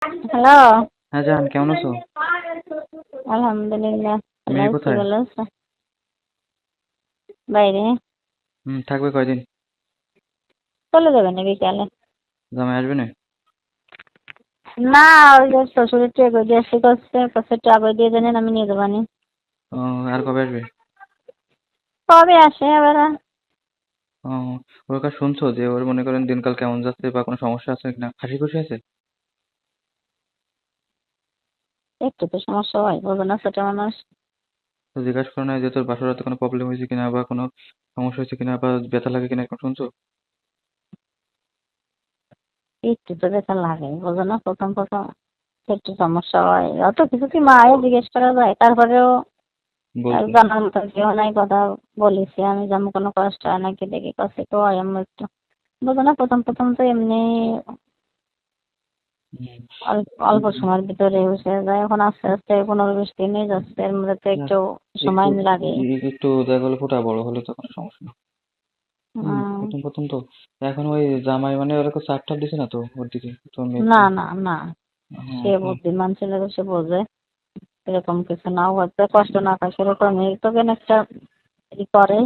Hello. হ্যাঁ জান, কেমন আছো? আলহামদুলিল্লাহ, ভালো মেয়ে আছি। কোথায়? ভালো আছো? বাইরে। থাকবে কয়দিন? চলে যাবে না বিকালে? জামাই আসবে না? না, ওই যে শ্বশুরের ট্রে বই দিয়ে আসতে করছে, কাছে ট্রা বই দিয়ে দেন, আমি নিয়ে যাবানি। ও, আর কবে আসবে? কবে আসে এবার? ও, ওর কাছে শুনছো যে ওর মনে করেন দিনকাল কেমন যাচ্ছে বা কোনো সমস্যা আছে কিনা, হাসি খুশি আছে? একটু তো সমস্যা হয়, বলবো না ছোট মানুষ। তো জিজ্ঞাসা করো না যে তোর বাসার রাতে কোনো প্রবলেম হয়েছে কিনা বা কোনো সমস্যা হয়েছে কিনা বা ব্যথা লাগে কিনা, এরকম শুনছো? একটু তো ব্যথা লাগে, বলবো না প্রথম প্রথম একটু সমস্যা হয়, অত কিছু কি মায়ে জিজ্ঞেস করা যায়? তারপরেও বলছে। জানার মতো কেউ নাই, কথা বলেছি আমি, যেমন কোনো কষ্ট হয় নাকি দেখি কাছে তো হয় আমার একটু, বলবো না প্রথম প্রথম তো এমনি হুম। অল্প অল্প সময়ের ভিতরে বসে যায়, এখন আস্তে আস্তে 15-20 দিনই যাচ্ছে, এর মধ্যে তো না, একটু একটু সময় লাগে। একটু দেখা গেলো ফোঁটা বড় হলে তো কোনো সমস্যা না। উম, প্রথম প্রথম তো এখন ওই জামাই মানে ওরকম চাপ টাপ দিছে না তো ওর দিকে তো না মেয়েকে। না না, হ্যাঁ, সে বুদ্ধিমান ছেলে তো, সে বোঝে এরকম কিছু নাও হচ্ছে, কষ্ট না পায় সেরকম তোকে একটা ই করে।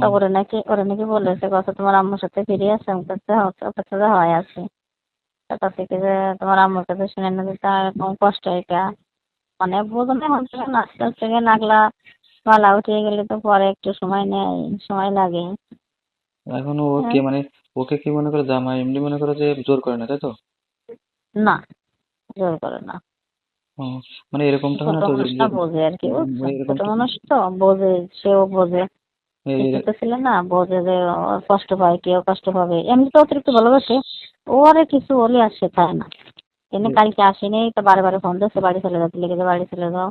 তা ও, ওরা নাকি বলেছে কথা, তোমার আম্মুর সাথে ফিরে আসে, আমার কাছে ওর কাছে যে হয় আছে, কথা থেকে যে তোমার আম্মুর কাছে শুনে না যে তার এরকম কষ্ট এটা, মানে বোঝো না, এখন থেকে আস্তে আস্তে নাগলা মালা উঠিয়ে গেলে তো পরে একটু সময় নেয়, সময় লাগে। এখন ও হ্যাঁ, কি মানে ওকে কি মনে করে জামাই এমনি মনে করে যে জোর করে না, তাই তো? না, জোর করে না। ও, মানে এরকমটা হয় ছোট না তো যে মানুষটা বোঝে আর কি, বুঝছেন, ছোট এরকমটা মানুষ তো বোঝে, সেও বোঝে, এই- শিক্ষিত ছিল না, বোঝে যে ওর কষ্ট পায়, কেউ কষ্ট পাবে, এমনি তো অতিরিক্ত ভালোবাসে। ও আরে কিছু বলে আর শেখায় না, এমনি কালকে আসেনি তো বারে বারে ফোন দিচ্ছে, বাড়ি চলে যাও, লিখে বাড়ি চলে যাও,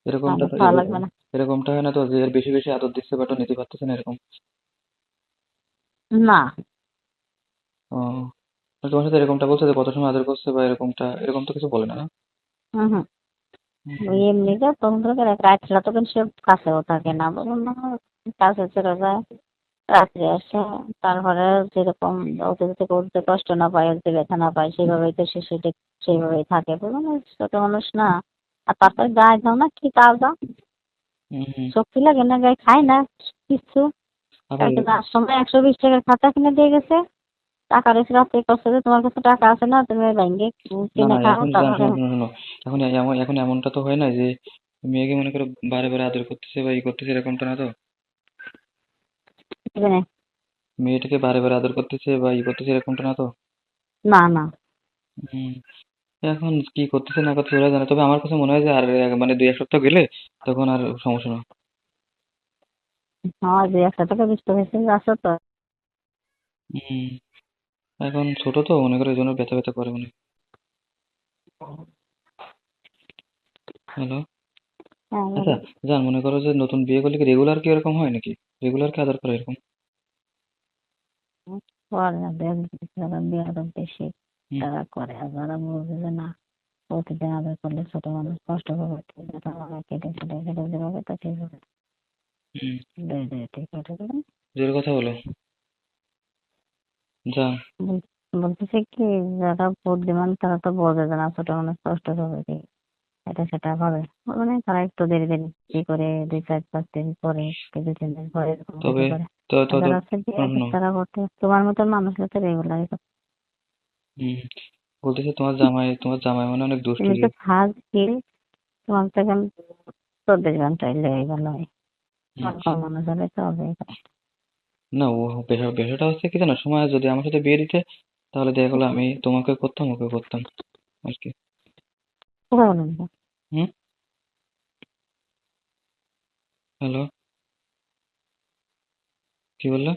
এরকমটা তাহলে তো ভালো লাগবে না। এরকমটা হয় না তো যে এর বেশি বেশি আদর দিচ্ছে বাট ও নিতে পারতেছে না, এরকম? না। ও, তোমার সাথে এরকমটা বলছে যে কত সময় আদর করছে বা এরকম তো কিছু বলে না, না? হুম হুম। ওই হুম, এমনিতে প্রথম থেকে রাত্রিরা তো কিন্তু সে কাছেও থাকে না, বলুন না, কাছে চলে যায়, রাত্রে আসে, তারপরে যেরকম ওদের থেকে উঠতে কষ্ট না পায়, উঠতে ব্যথা না পায়, সেইভাবেই তো সে সেটা সেইভাবেই থাকে, বলুন না, ছোট মানুষ না। আর তারপরে গায়ে দাও না কি কাজ দাও, হুম, হুম। শক্তি লাগে না, গায়ে খায় না কিচ্ছু। আবার কালকে যাওয়ার সময় 120 টাকার খাতা কিনে দিয়ে গেছে, টাকা রেখে রাত্রে করছে যে তোমার কাছে টাকা আছে না, তুমি ব্যাংকে না কিনে না, খাও, এখন শোনো তারপরে শোনো শোনো শোনো, এখন এমনটা তো হয় না যে মেয়েকে মনে করে বারে বারে আদর করতেছে বা ই করতেছে, এরকমটা না তো? কিনে। মেয়েটাকে বারে বারে আদর করতেছে বা ই করতেছে, এরকমটা না তো? না না। হুম। এখন কি করতেছে না করতেছে ওরা জানে, তবে আমার কাছে মনে হয় যে আর মানে 2-1 সপ্তাহ গেলে তখন আর সমস্যা না। হ্যাঁ, 2-1 টাকা বুঝতে পেরেছি, আসো তো। হুম। এখন ছোট তো মনে করে, এই জন্য ব্যথা ব্যথা করে মনে। হ্যালো। হ্যাঁ, আচ্ছা, বলো। জান মনে করো যে নতুন বিয়ে করলে কি রেগুলার কি এরকম হয় নাকি? রেগুলার কি আদর করে এরকম? করে না, যারা বিয়াদব বেশি হুম, তারা করে, আর যারা বলবে যে না প্রতিদিন আদর করলে ছোট মানুষ কষ্ট পাবে, ব্যথা পাবে, কেটে কেটে কেটে যেভাবে তো সেইভাবে হুম। ধীরে ধীরে ঠিক হয়ে যাবে। জোরে কথা বলো। জান। বলতেছে কি, যারা বুদ্ধিমান তারা তো বোঝে যে না ছোট মানুষ কষ্ট পাবে, কি এটা সেটা ভাবে, মানে তারা একটু দেরি দেরি কি করে 2-4-5 দিন পরে, কি 2-3 দিন পরে এরকম তবে কিছু করে। তো আর তো তো যারা হচ্ছে শোনো বিয়ে শোনো। তারা করতে তোমার মতো মানুষরা তো রেগুলার। হুম। বলতেছে তোমার জামাই মানে অনেক দুষ্টু তুমি যে। তো ফার্স্ট কিল, তোমার তো এখন 24 ঘন্টায় লেগে গেল, হুম। কম মনে চলে তো হবে। না, ও বিষয়টা হচ্ছে কি জানো, সময় যদি আমার সাথে বিয়ে দিতে তাহলে দেখা গেলো আমি তোমাকে করতাম, ওকে করতাম আর কি। কোথায় বলুন তো? হুম। হ্যালো। কি বললা?